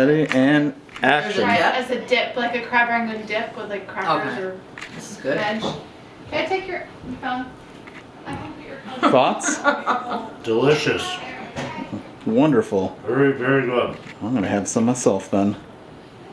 Ready and action. Try it as a dip, like a crab rangoon dip with like crackers or This is good. veg. Can I take your phone? I can put your phone. Thoughts? Delicious. Wonderful. Very, very good. I'm gonna have some myself then.